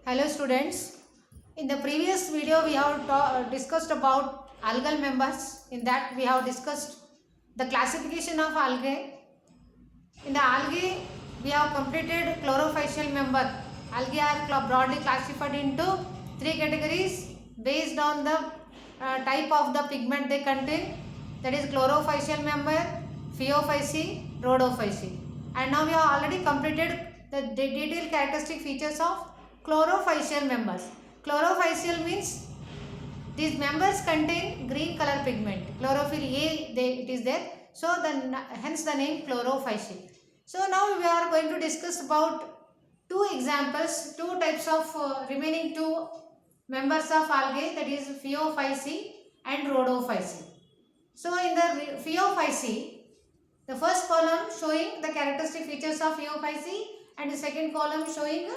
Hello students. In the previous video we have discussed about algal members. In that we have discussed the classification of algae. In the algae we have completed chlorophysial member. Algae are broadly classified into three categories based on the type of the pigment they contain. That is chlorophysial member, phaeophysi, rhodophysi. And now we have already completed the detailed characteristic features of chlorophysial members. Chlorophysial means these members contain green color pigment. Chlorophyll A it is there. So hence the name chlorophysial. So now we are going to discuss about two examples, two types of remaining two members of algae, that is phaeophysi and rhodophysi. So in the phaeophysi, the first column showing the characteristic features of phaeophysi and the second column showing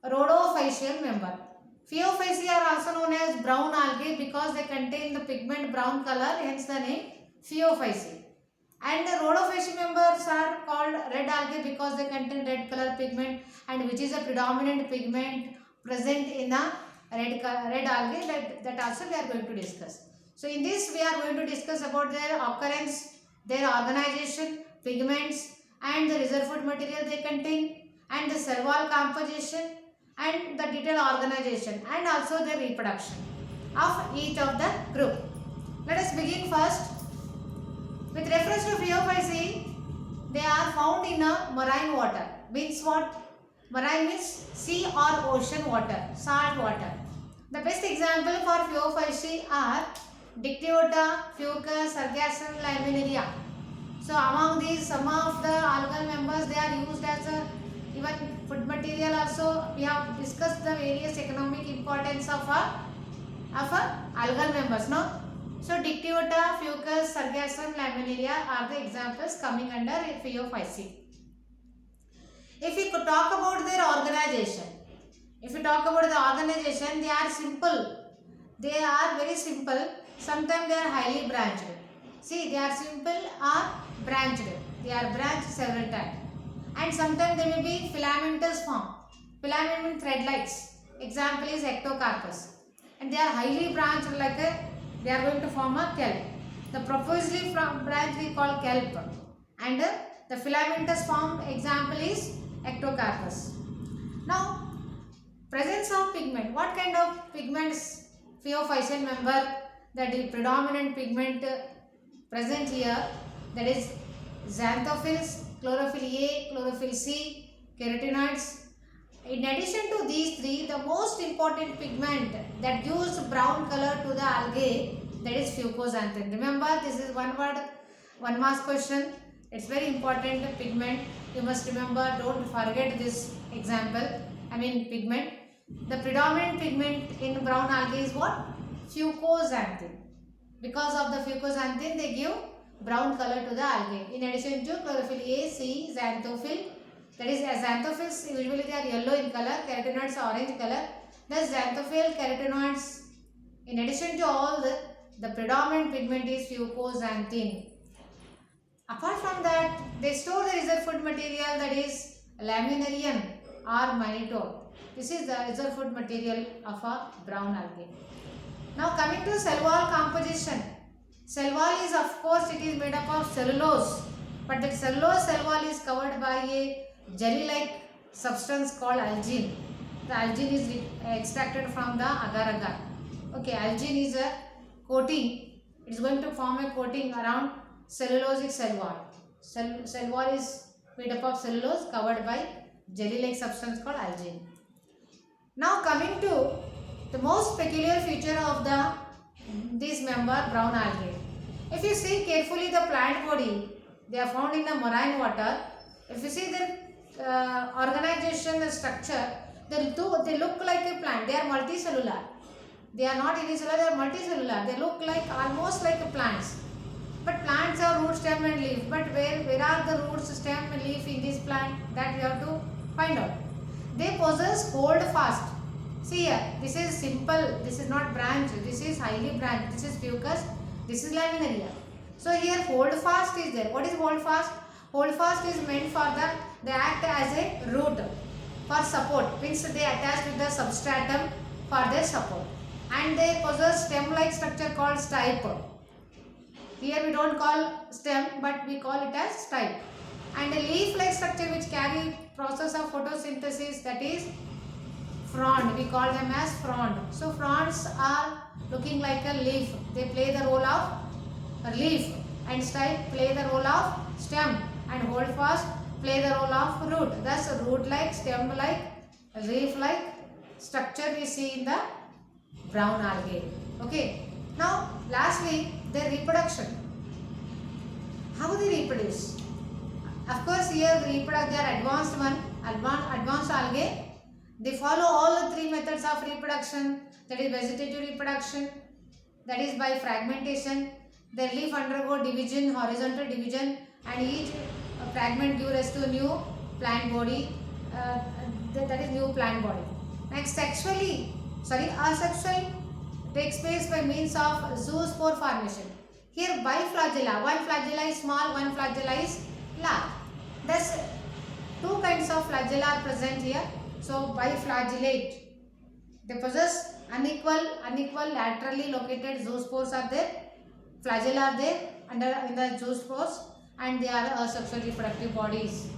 rhodophysial member. Phaeophysi are also known as brown algae because they contain the pigment brown color, hence the name phaeophysi. And the rhodophysi members are called red algae because they contain red color pigment, and which is a predominant pigment present in the red algae that also we are going to discuss. So in this we are going to discuss about their occurrence, their organization, pigments, and the reserve food material they contain, and the cell wall composition, and the detailed organization, and also the reproduction of each of the group. Let us begin first. With reference to phaeophysi, they are found in a marine water. Means what? Marine means sea or ocean water, salt water. The best example for phaeophysi are Dictyota, Fucus, Sargassum, Laminaria. So among these, some of the algal members they are used as a even food material also. We have discussed the various economic importance of algal members, no? So Dictyota, Fucus, Sargassum, Laminaria are the examples coming under phaeophysi. If we could talk about their organization, they are simple. They are very simple. Sometimes they are highly branched. See, they are simple or branched. They are branched several times. And sometimes they may be filamentous form. Filament means thread-like. Example is Ectocarpus. And they are highly branched like they are going to form a kelp. The profusely branch we call kelp. And the filamentous form example is Ectocarpus. Now, presence of pigment. What kind of pigments phaeophysial member, that is predominant pigment present here, that is xanthophylls, chlorophyll A, chlorophyll C, carotenoids. In addition to these three, the most important pigment that gives brown color to the algae, that is fucoxanthin. Remember, this is one word, one marks question. It's very important pigment. You must remember, don't forget this example, pigment. The predominant pigment in brown algae is what? Fucoxanthin. Because of the fucoxanthin, they give brown color to the algae. In addition to chlorophyll A, C, xanthophyll, that is xanthophylls usually they are yellow in color, carotenoids are orange color. Thus xanthophyll, carotenoids, in addition to all the predominant pigment is fucoxanthin. Apart from that, they store the reserve food material, that is laminarian or mannitol. This is the reserve food material of a brown algae. Now coming to cell wall composition. Cell wall is, of course, it is made up of cellulose, but that cellulose cell wall is covered by a jelly-like substance called algin. The algin is extracted from the agar-agar. Okay, algin is a coating. It is going to form a coating around cellulosic cell wall. Cell wall is made up of cellulose covered by jelly-like substance called algin. Now coming to the most peculiar feature of this member, brown algae. If you see carefully the plant body, they are found in the marine water. If you see the organization, the structure, they look like a plant. They are multicellular. They are not unicellular, they are multicellular. They look like almost like plants. But plants have root, stem and leaf. But where are the roots, stem and leaf in this plant? That we have to find out. They possess hold fast. See here, this is simple, this is not branch, this is highly branched, this is fucus, this is laminaria. So here hold fast is there. What is hold fast? Hold fast is meant for they act as a root for support, means they attach with the substratum for their support, and they possess stem-like structure called stipe. Here we don't call stem, but we call it as stipe. And a leaf-like structure which carry process of photosynthesis, that is frond. We call them as frond. So fronds are looking like a leaf. They play the role of a leaf, and stipe play the role of stem, and holdfast play the role of root. Thus root-like, stem-like, leaf-like structure we see in the brown algae. Okay. Now lastly, their reproduction. How they reproduce? Of course, here they are advanced one, advanced algae. They follow all the three methods of reproduction, that is vegetative reproduction, that is by fragmentation. Their leaf undergo division, horizontal division, and each fragment gives rise to new plant body, that is new plant body. Next, asexual takes place by means of zoospore formation. Here biflagella, one flagella is small, one flagella is large. Thus, two kinds of flagella are present here. So biflagellate, they possess unequal laterally located zoospores are there, flagella are there in the zoospores, and they are asexual reproductive bodies.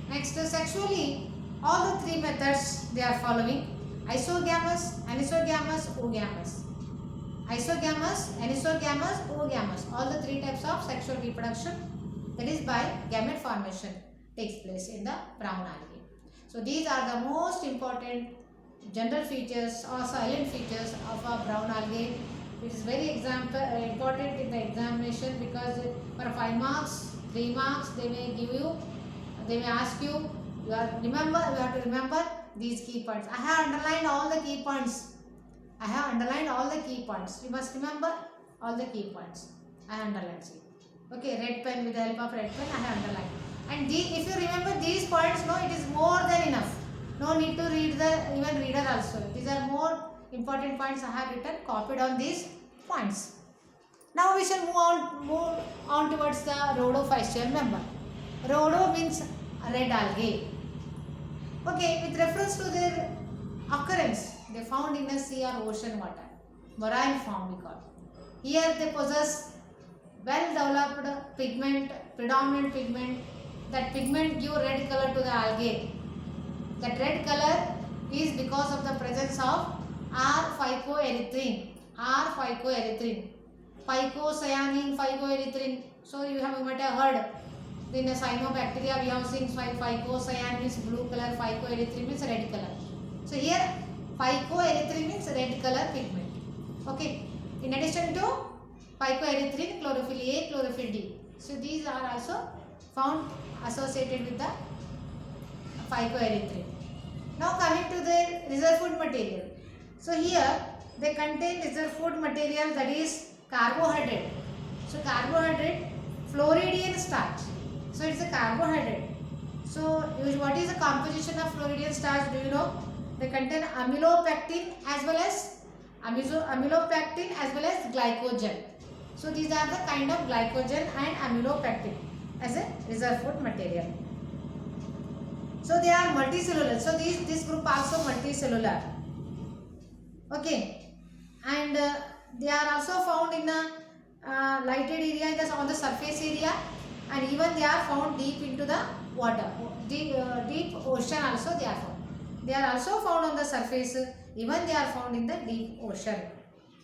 Next, sexually, all the three methods they are following: isogamous, anisogamous, oogamous. Isogamous, anisogamous, oogamous. All the three types of sexual reproduction, that is by gamete formation, takes place in the brown algae. So these are the most important general features or silent features of a brown algae, which is very important in the examination, because for 5 marks, 3 marks, they may ask you, you have to remember these key points. I have underlined all the key points. You must remember all the key points. I have underlined. Okay, red pen, with the help of red pen, I have underlined. And if you remember these points, no, it is more than enough. No need to read even reader also. These are more important points I have written, copied on these points. Now we shall move on towards the rhodophyceal member. Rhodo means red algae. Okay, with reference to their occurrence, they found in a sea or ocean water, marine form we call. Here they possess well-developed pigment, predominant pigment. That pigment give red color to the algae. That red color is because of the presence of R-phycoerythrin. Phycocyanin, phycoerythrin. So you might have heard in the cyanobacteria we have seen phycocyanin means blue color, phycoerythrin means red color. So here phycoerythrin means red color pigment. Okay. In addition to phycoerythrin, chlorophyll A, chlorophyll D. So these are also found associated with the phycoerythrin. Now coming to the reserve food material. So here they contain reserve food material, that is carbohydrate. So carbohydrate, Floridian starch. So it's a carbohydrate. So what is the composition of Floridian starch? Do you know? They contain amylopectin as well as glycogen. So these are the kind of glycogen and amylopectin as a reserve food material. So they are multicellular. So this group also multicellular. Okay, and they are also found in a lighted area on the surface area, and even they are found deep into the water, deep ocean also they are found. They are also found on the surface, even they are found in the deep ocean.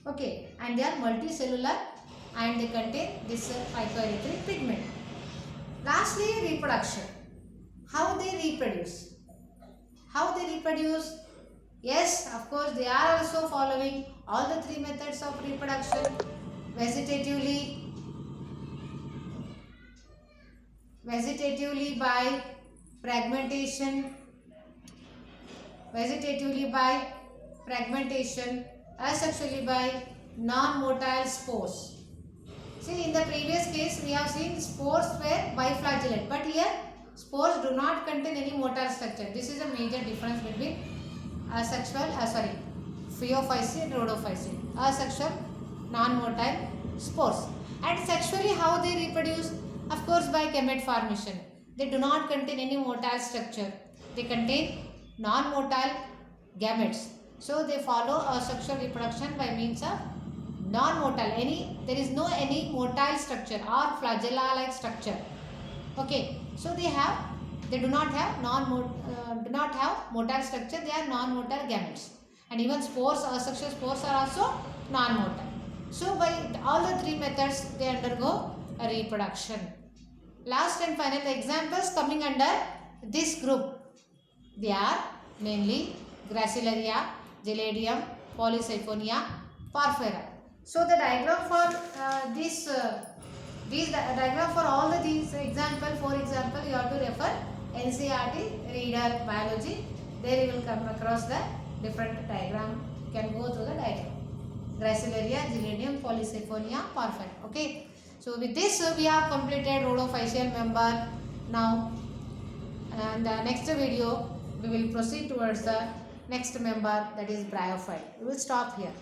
Okay, and they are multicellular and they contain this phycoerythrin pigment. Lastly, reproduction. How they reproduce? Yes, of course, they are also following all the three methods of reproduction: vegetatively by fragmentation, asexually by non-motile spores. See, in the previous case we have seen spores were biflagellate, but here spores do not contain any motile structure. This is a major difference between Phaeophyceae and Rhodophyceae. Asexual, non-motile spores. And sexually, how they reproduce? Of course, by gamete formation. They do not contain any motile structure. They contain non-motile gametes. So they follow a sexual reproduction by means of non-motile. There is no any motile structure or flagella-like structure. Okay, so they do not have motile structure. They are non-motile gametes, and even spores, asexual spores are also non-motile. So by all the three methods they undergo a reproduction. Last and final examples coming under this group, they are mainly Gracilaria, Geladium, Polysiphonia, Porphyra. So the diagram for these diagram for all these example, for example, you have to refer NCERT Reader Biology. There you will come across the different diagram. You can go through the diagram. Gracilaria, Geladium, Polysiphonia, Porphyra. Okay. So with this we have completed rhodophyceal member. Now, and the next video we will proceed towards the next member, that is bryophyte. We will stop here.